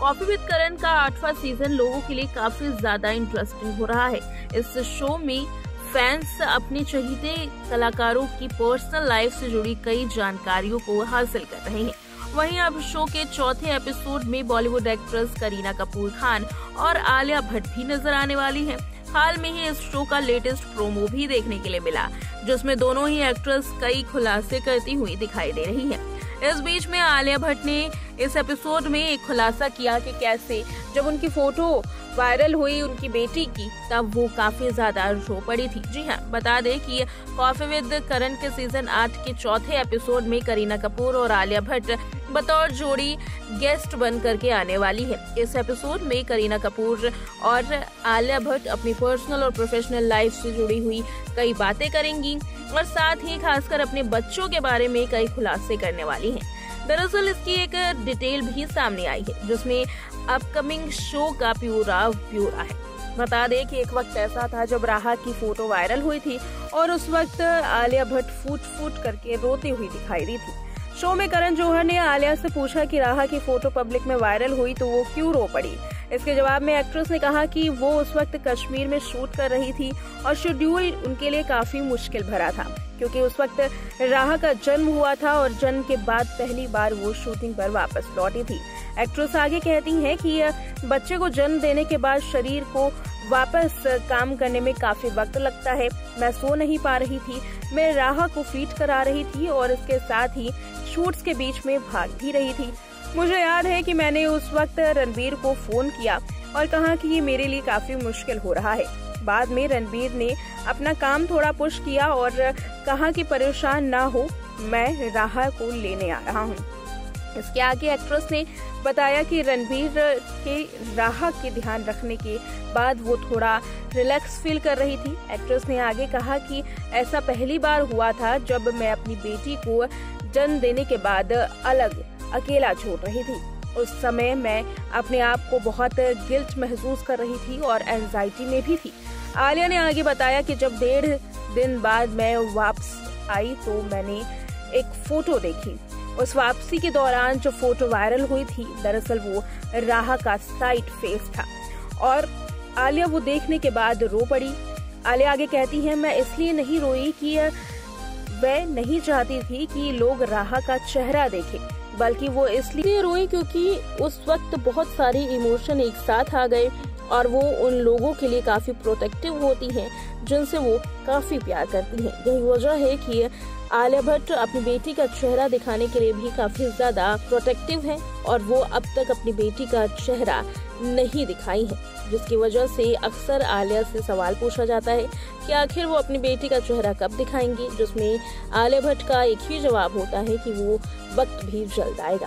Coffee with करण का 8वां season लोगों के लिए काफी ज्यादा इंटरेस्टिंग हो रहा है। इस शो में फैंस अपने चहेते कलाकारों की पर्सनल लाइफ से जुड़ी कई जानकारियों को हासिल कर रहे हैं। वहीं अब शो के चौथे एपिसोड में बॉलीवुड एक्ट्रेस करीना कपूर खान और आलिया भट्ट भी नजर आने वाली हैं। हाल में ही इस शो का लेटेस्ट प्रोमो भी देखने के लिए मिला, जिसमें दोनों ही एक्ट्रेस कई खुलासे करती हुई दिखाई दे रही है। इस बीच में आलिया भट्ट ने इस एपिसोड में एक खुलासा किया कि कैसे जब उनकी फोटो वायरल हुई उनकी बेटी की, तब वो काफी ज्यादा रो पड़ी थी। जी हाँ, बता दें कि कॉफी विद करण के सीजन 8 के चौथे एपिसोड में करीना कपूर और आलिया भट्ट बतौर जोड़ी गेस्ट बन करके आने वाली है। इस एपिसोड में करीना कपूर और आलिया भट्ट अपनी पर्सनल और प्रोफेशनल लाइफ से जुड़ी हुई कई बातें करेंगी और साथ ही खासकर अपने बच्चों के बारे में कई खुलासे करने वाली हैं। दरअसल इसकी एक डिटेल भी सामने आई है, जिसमें अपकमिंग शो का पूरा ब्यौरा है। बता दें कि एक वक्त ऐसा था जब राहा की फोटो वायरल हुई थी और उस वक्त आलिया भट्ट फूट फूट करके रोती हुई दिखाई दी थी। शो में करण जौहर ने आलिया से पूछा कि राहा की फोटो पब्लिक में वायरल हुई तो वो क्यों रो पड़ी। इसके जवाब में एक्ट्रेस ने कहा कि वो उस वक्त कश्मीर में शूट कर रही थी और शेड्यूल उनके लिए काफी मुश्किल भरा था, क्योंकि उस वक्त राहा का जन्म हुआ था और जन्म के बाद पहली बार वो शूटिंग पर वापस लौटी थी। एक्ट्रेस आगे कहती हैं कि बच्चे को जन्म देने के बाद शरीर को वापस काम करने में काफी वक्त लगता है। मैं सो नहीं पा रही थी, मैं राहा को फीड करा रही थी और इसके साथ ही शूट्स के बीच में भाग भी रही थी। मुझे याद है कि मैंने उस वक्त रणबीर को फोन किया और कहा कि ये मेरे लिए काफी मुश्किल हो रहा है। बाद में रणबीर ने अपना काम थोड़ा पुश किया और कहा कि परेशान ना हो, मैं राहा को लेने आ रहा हूँ। इसके आगे एक्ट्रेस ने बताया कि रणबीर के राहा के ध्यान रखने के बाद वो थोड़ा रिलैक्स फील कर रही थी। एक्ट्रेस ने आगे कहा कि ऐसा पहली बार हुआ था जब मैं अपनी बेटी को जन्म देने के बाद अकेला छोड़ रही थी। उस समय मैं अपने आप को बहुत गिल्ट महसूस कर रही थी और एंजाइटी में भी थी। आलिया ने आगे बताया कि जब 1.5 दिन बाद मैं वापस आई तो मैंने एक फोटो देखी। उस वापसी के दौरान जो फोटो वायरल हुई थी, दरअसल वो राहा का साइड फेस था और आलिया वो देखने के बाद रो पड़ी। आलिया आगे कहती है, मैं इसलिए नहीं रोई कि वह नहीं चाहती थी कि लोग राहा का चेहरा देखें, बल्कि वो इसलिए रोई क्योंकि उस वक्त बहुत सारे इमोशन एक साथ आ गए और वो उन लोगों के लिए काफी प्रोटेक्टिव होती हैं जिनसे वो काफी प्यार करती हैं। यही वजह है कि आलिया भट्ट अपनी बेटी का चेहरा दिखाने के लिए भी काफी ज्यादा प्रोटेक्टिव है और वो अब तक अपनी बेटी का चेहरा नहीं दिखाई है, जिसकी वजह से अक्सर आलिया से सवाल पूछा जाता है कि आखिर वो अपनी बेटी का चेहरा कब दिखाएंगी, जिसमें आलिया भट्ट का एक ही जवाब होता है कि वो वक्त भी जल्द आएगा।